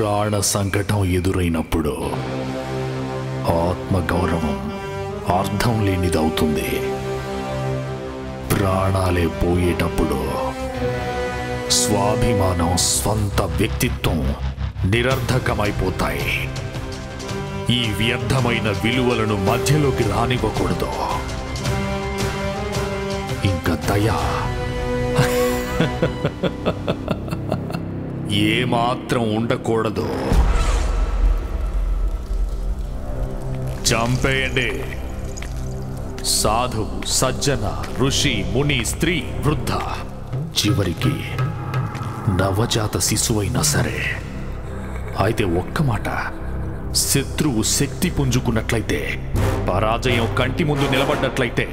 ప్రాణ సంకటం ఎదురైనప్పుడు ఆత్మగౌరవం అర్థం లేనిదవుతుంది. ప్రాణాలే పోయేటప్పుడు స్వాభిమానం, స్వంత వ్యక్తిత్వం నిరర్ధకమైపోతాయి. ఈ వ్యర్థమైన విలువలను మధ్యలోకి రానివ్వకూడదు. ఇంకా దయ ఏమాత్రం ఉండకూడదు. చంపేయండి. సాధు, సజ్జన, ఋషి, ముని, స్త్రీ, వృద్ధ, చివరికి నవజాత శిశువైనా సరే. అయితే ఒక్క మాట, శత్రువు శక్తి పుంజుకున్నట్లయితే, పరాజయం కంటి ముందు నిలబడ్డట్లయితే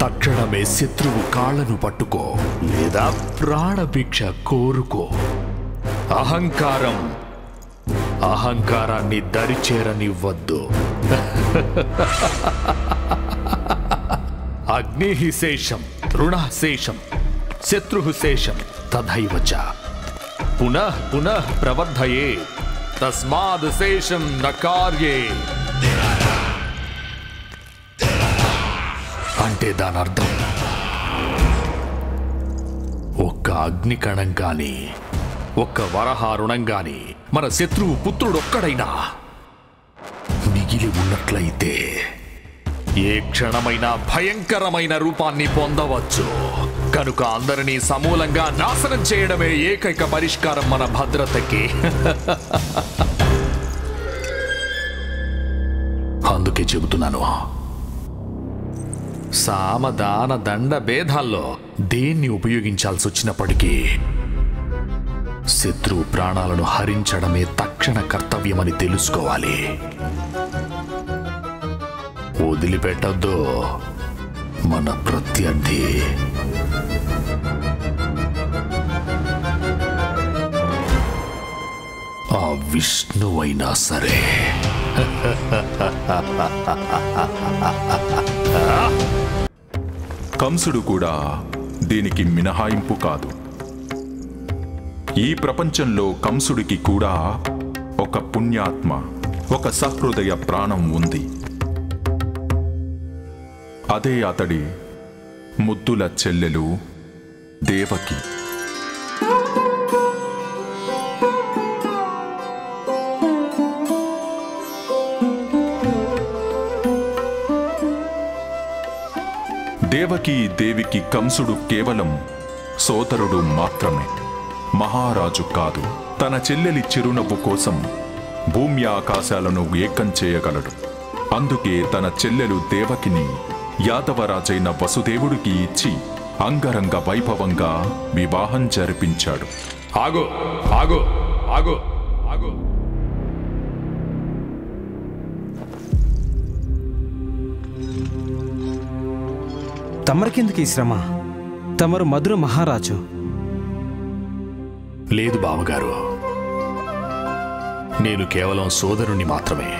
తక్షణమే శత్రువు కాళ్లను పట్టుకో, లేదా ప్రాణభిక్ష కోరుకో. అహంకారాన్ని దరిచేరనివ్వద్దు. అగ్నిః శేషం, రుణః శేషం, శత్రుః శేషం తథైవ చ. పునః పునః ప్రవర్ధయే, తస్మాద్ శేషం న కార్యే. అంటే దాని అర్థం, ఒక్క అగ్నికణం గాని, ఒక్క వరహారుణం గాని మన శత్రువు పుత్రుడొక్కడైనా మిగిలి ఉన్నట్లయితే ఏ క్షణమైనా భయంకరమైన రూపాన్ని పొందవచ్చు. కనుక అందరినీ సమూలంగా నాశనం చేయడమే ఏకైక పరిష్కారం మన భద్రతకి. అందుకే చెబుతున్నాను, సామదాన దండ భేదాల్లో దేన్ని ఉపయోగించాల్సి వచ్చినప్పటికీ శత్రువు ప్రాణాలను హరించడమే తక్షణ కర్తవ్యమని తెలుసుకోవాలి. వదిలిపెట్టద్దు మన ప్రత్యర్థి. ఆ విష్ణువైనా సరే. కంసుడు కూడా దీనికి మినహాయింపు కాదు. ఈ ప్రపంచంలో కంసుడికి కూడా ఒక పుణ్యాత్మ, ఒక సహృదయ ప్రాణం ఉంది. అదే అతడి ముద్దుల చెల్లెలు దేవకి. దేవకీ దేవికి కంసుడు కేవలం సోదరుడు మాత్రమే, మహారాజు కాదు. తన చెల్లెలి చిరునవ్వు కోసం భూమి ఆకాశాలను ఏకం చేయగలడు. అందుకే తన చెల్లెలు దేవకిని యాదవరాజైన వసుదేవుడికి ఇచ్చి అంగరంగ వైభవంగా వివాహం జరిపించాడు. ఆగో ఆగో ఆగో ఆగో. తమరికెందుకు ఈ శ్రమ? తమరు మధుర మహారాజు. లేదు బావగారు, నేను కేవలం సోదరుణ్ణి మాత్రమే.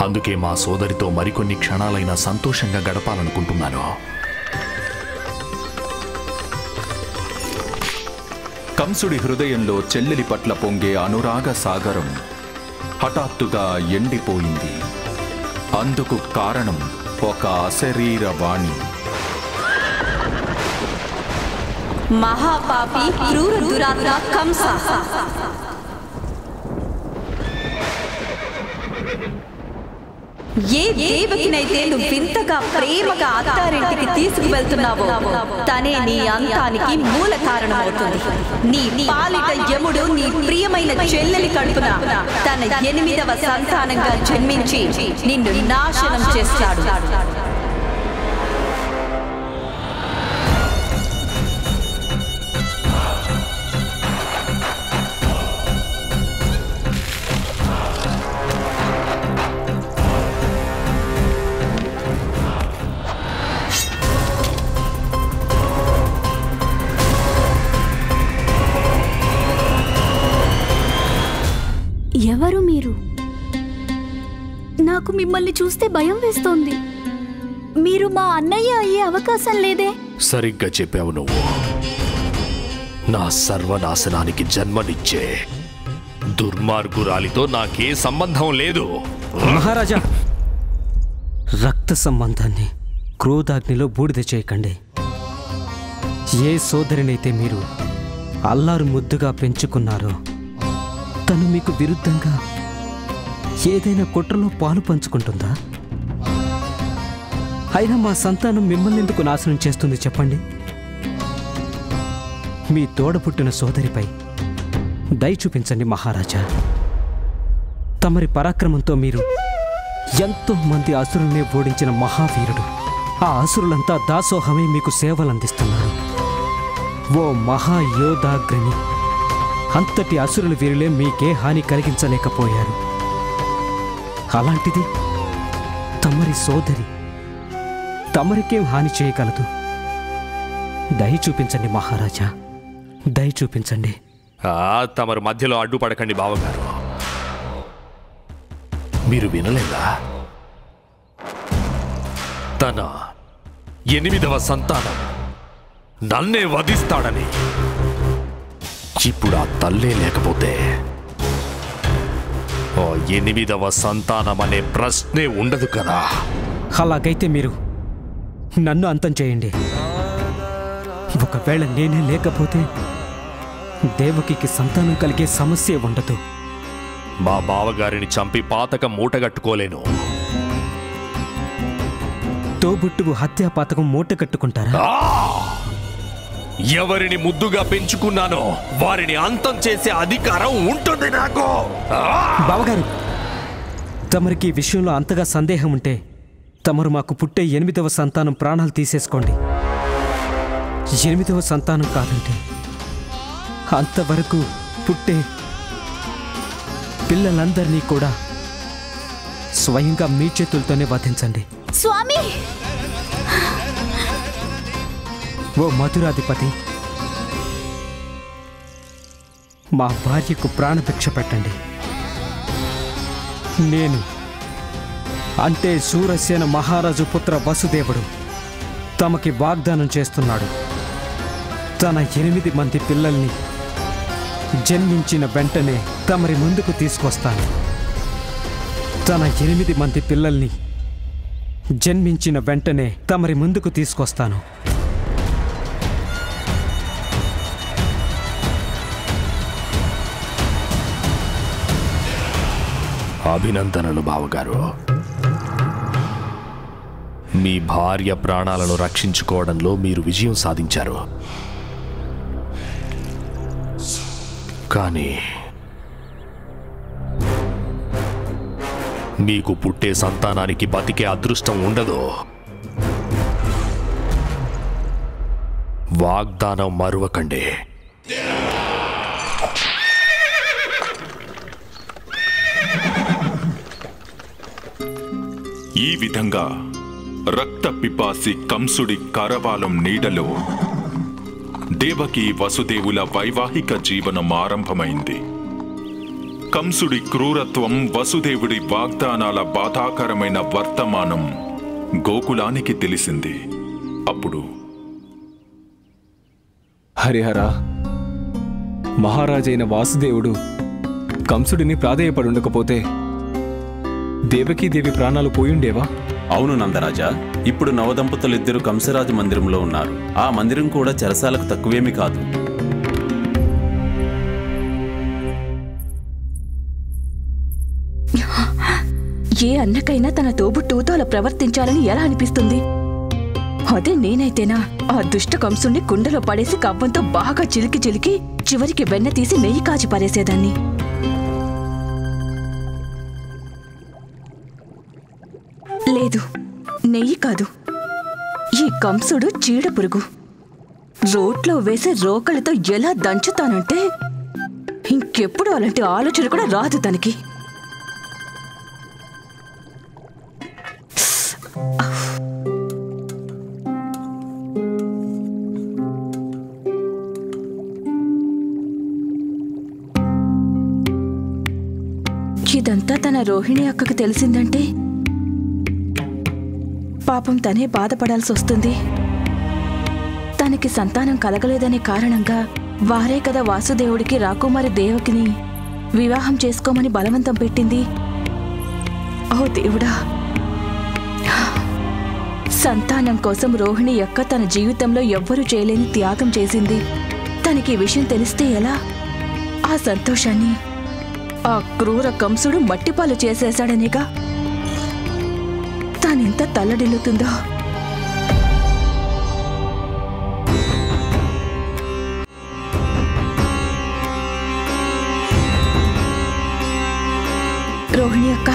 అందుకే మా సోదరితో మరికొన్ని క్షణాలైనా సంతోషంగా గడపాలనుకుంటున్నాను. కంసుడి హృదయంలో చెల్లెలి పట్ల పొంగే అనురాగ సాగరం హఠాత్తుగా ఎండిపోయింది. అందుకు కారణం ఒక అశరీర వాణి. మహాపాపి క్రూర దురాత్మ కంస, ఏ దేవకినైతే నువ్వు వింతగా ప్రేమగా అత్తారింటికి తీసుకువెళ్తున్నావో తనే నీ అంతానికి మూల కారణమవుతుంది. నీ పాలిట యముడు నీ ప్రియమైన చెల్లెలి కడుపున తన 8వ సంతానంగా జన్మించి నిన్ను నాశనం చేస్తాడు. ఎవరు మీరు? నాకు మిమ్మల్ని చూస్తే భయం వేస్తోంది. మీరు మా అన్నయ్య అయ్యే అవకాశం లేదే. సరిగ్గా చెప్పావు నువ్వు. నా సర్వనాశనానికి జన్మనిచ్చే దుర్మార్గురాలితో నాకే సంబంధం లేదు. మహారాజా, రక్త సంబంధాన్ని క్రోధాగ్నిలో బూడిద చేయకండి. ఏ సోదరినైతే మీరు అల్లారు ముద్దుగా పెంచుకున్నారో తను మీకు విరుద్ధంగా ఏదైనా కుట్రలో పాలు పంచుకుంటుందా? అయినా మా సంతానం మిమ్మల్ని ఎందుకు నాశనం చేస్తుంది చెప్పండి? మీ తోడపుట్టిన సోదరిపై దయ చూపించండి మహారాజా. తమరి పరాక్రమంతో మీరు ఎంతో మంది అసురుల్ని ఓడించిన మహావీరుడు. ఆ అసురులంతా దాసోహమై మీకు సేవలందిస్తున్నారు. ఓ మహాయోధాగ్ని, అంతటి అసురుల వీరులే మీకే హాని కలిగించలేకపోయారు. అలాంటిది తమరి సోదరి తమరికేం హాని చేయగలదు? దయ చూపించండి మహారాజా, దయ చూపించండి. తమరు మధ్యలో అడ్డుపడకండి బావగారు. మీరు వినలేదా? తన 8వ సంతానం నన్నే వధిస్తాడని. ఇప్పుడు ఆ తల్లే లేకపోతే 8వ సంతానం అనే ప్రశ్నే ఉండదు కదా. అలాగైతే మీరు నన్ను అంతం చేయండి. ఒకవేళ నేనే లేకపోతే దేవకికి సంతానం కలిగే సమస్య ఉండదు. మా బావగారిని చంపి పాతకం మూటగట్టుకోలేను. తోబుట్టువు హత్యా పాతకం మూట కట్టుకుంటారా? ఎవరిని ముద్దుగా పెంచుకున్నానో వారిని అంతం చేసే అధికారం ఉంటుంది నాకు. బావగారు, తమరికి ఈ విషయంలో అంతగా సందేహం ఉంటే తమరు మాకు పుట్టే 8వ సంతానం ప్రాణాలు తీసేసుకోండి. 8వ సంతానం కాదంటే అంతవరకు పుట్టే పిల్లలందరినీ కూడా స్వయంగా మీ చేతులతోనే వధించండి. స్వామి, ఓ మధురాధిపతి, మా భార్యకు ప్రాణభిక్ష పెట్టండి. నేను అంటే శూరసేన మహారాజు పుత్ర వసుదేవుడు తమకి వాగ్దానం చేస్తున్నాడు. తన 8 మంది పిల్లల్ని జన్మించిన వెంటనే తమరి ముందుకు తీసుకొస్తాను. తన 8 మంది పిల్లల్ని జన్మించిన వెంటనే తమరి ముందుకు తీసుకొస్తాను. అభినందనలు బావగారు. మీ భార్య ప్రాణాలను రక్షించుకోవడంలో మీరు విజయం సాధించారు. కానీ మీకు పుట్టే సంతానానికి బతికే అదృష్టం ఉండదు. వాగ్దానం మరువకండి. ఈ విధంగా రక్త పిపాసి కంసుడి కరవాలం నీడలో దేవకి వసుదేవుల వైవాహిక జీవనం ఆరంభమైంది. కంసుడి క్రూరత్వం, వసుదేవుడి వాగ్దానాల బాధాకరమైన వర్తమానం గోకులానికి తెలిసింది. అప్పుడు హరిహర, మహారాజైన వాసుదేవుడు కంసుడిని ప్రాధేయపడుండకపోతే దేవకీదేవి ప్రాణాలు పోయుండేవా? అవును నందరాజా, ఇప్పుడు నవదంపతులిద్దరూ కంసరాజు మందిరంలో ఉన్నారు. ఆ మందిరం కూడా చెరసాలకు తక్కువేమీ కాదు. ఏ అన్నకైనా తన తోబుట్టువుతో అలా ప్రవర్తించాలని ఎలా అనిపిస్తుంది? అదే నేనైతేనా ఆ దుష్ట కంసుణ్ణి కుండలో పడేసి కవ్వంతో బాగా చిలికి చిలికి చివరికి వెన్న తీసి నెయ్యి కాచి పారేసేదాన్ని. లేదు, నెయ్యి కాదు, ఈ కంసుడు చీడ పురుగు. రోట్లో వేసే రోకలతో ఎలా దంచుతానంటే ఇంకెప్పుడు అలాంటి ఆలోచన కూడా రాదు తనకి. ఇదంతా తన రోహిణి అక్కకు తెలిసిందంటే పాపం తనే బాధపడాల్సి వస్తుంది. తనకి సంతానం కలగలేదనే కారణంగా వారే కదా వాసుదేవుడికి రాకుమారి దేవకిని వివాహం చేసుకోమని బలవంతం పెట్టింది? ఓ దేవుడా! సంతానం కోసం రోహిణి యొక్క తన జీవితంలో ఎవ్వరూ చేయలేని త్యాగం చేసింది. తనకి ఈ విషయం తెలిస్తే ఎలా? ఆ సంతోషాన్ని ఆ క్రూర కంసుడు మట్టిపాలు చేసేశాడనేగా తానెంత తల్లడిల్లుతుందో. రోహిణి అక్క,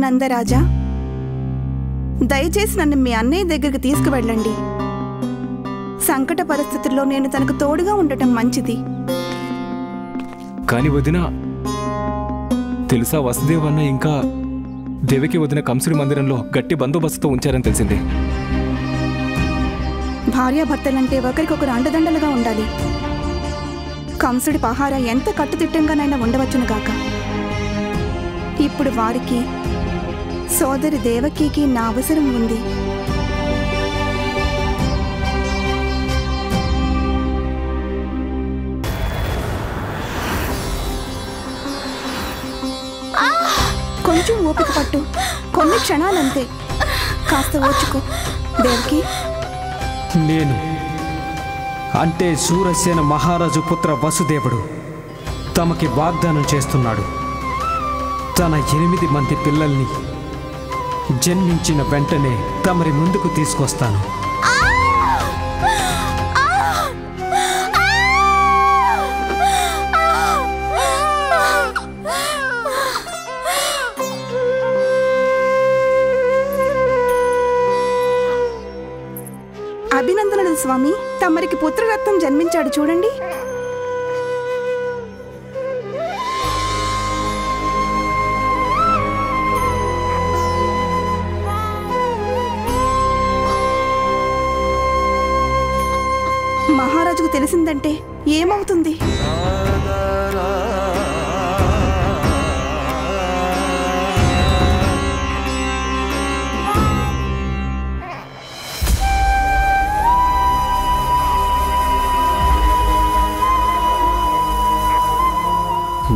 నందరాజా, దయచేసి నన్ను మీ అన్నయ్య దగ్గరికి తీసుకువెళ్ళండి. సంకట పరిస్థితుల్లో నేను తనకు తోడుగా ఉండటం మంచిది. కాని వదిన, తెలుసా వసుదేవ్ అన్న ఇంకా దేవకి వదిన కంసుడి మందిరంలో గట్టి బందోబస్తుతో ఉంచారని తెలిసింది. భార్యాభర్తలంటే ఒకరికొకరు అండదండలుగా ఉండాలి. కంసుడి పహారా ఎంత కట్టుదిట్టంగానైనా ఉండవచ్చును గాక. ఇప్పుడు వారికి సోదరి దేవకికి నా అవసరం ఉంది. కొంచెం ఓపిక పట్టు, కొన్ని క్షణాలంతే. కాస్త ఓర్చుకో దేవకి. నేను అంటే శూరసేన మహారాజు పుత్ర వసుదేవుడు తమకి వాగ్దానం చేస్తున్నాడు. తన 8 మంది పిల్లల్ని జన్మించిన వెంటనే తమరి ముందుకు తీసుకొస్తాను. అభినందనలు స్వామి, తమరికి పుత్రరత్నం జన్మించాడు చూడండి. మహారాజుకు తెలిసిందంటే ఏమవుతుంది?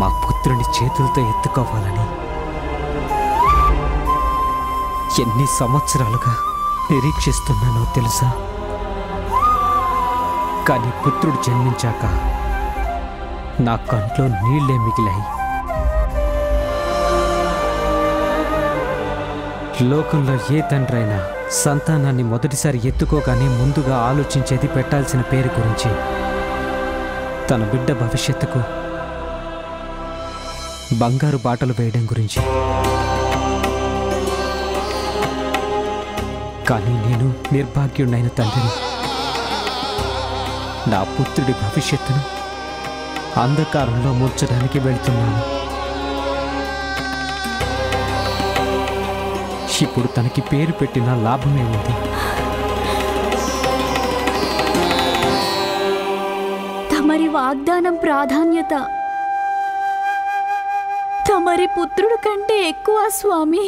మా పుత్రుని చేతులతో ఎత్తుకోవాలని ఎన్ని సంవత్సరాలుగా నిరీక్షిస్తున్నానో తెలుసా? కానీ పుత్రుడు జన్మించాక నా కంట్లో నీళ్లే మిగిలాయి. లోకంలో ఏ తండ్రైనా సంతానాన్ని మొదటిసారి ఎత్తుకోగానే ముందుగా ఆలోచించేది పెట్టాల్సిన పేరు గురించి, తన బిడ్డ భవిష్యత్తుకు బంగారు బాటలు వేయడం గురించి. కానీ నేను నిర్భాగ్యుడైన తండ్రిని. నా పుత్రుడి భవిష్యత్తును అంధకారంలో మూర్చడానికి వెళ్తున్నాను. ఇప్పుడు తనకి పేరు పెట్టిన లాభమే ఉంది. తమరి వాగ్దానం ప్రాధాన్యత తమరి పుత్రుడు కంటే ఎక్కువ స్వామి.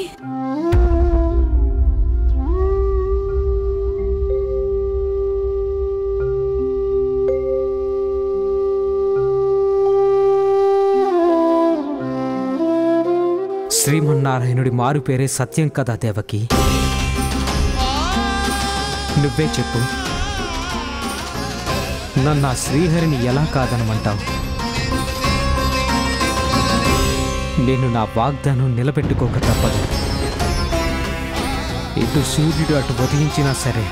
శ్రీమన్నారాయణుడి మారు పేరే సత్యం కదా దేవకి? నువ్వే చెప్పు, నన్ను ఆ శ్రీహరిని ఎలా కాదనమంటావు? నేను నా వాగ్దానం నిలబెట్టుకోక తప్పదు. ఇటు సూర్యుడు అటు ఉదయించినా సరే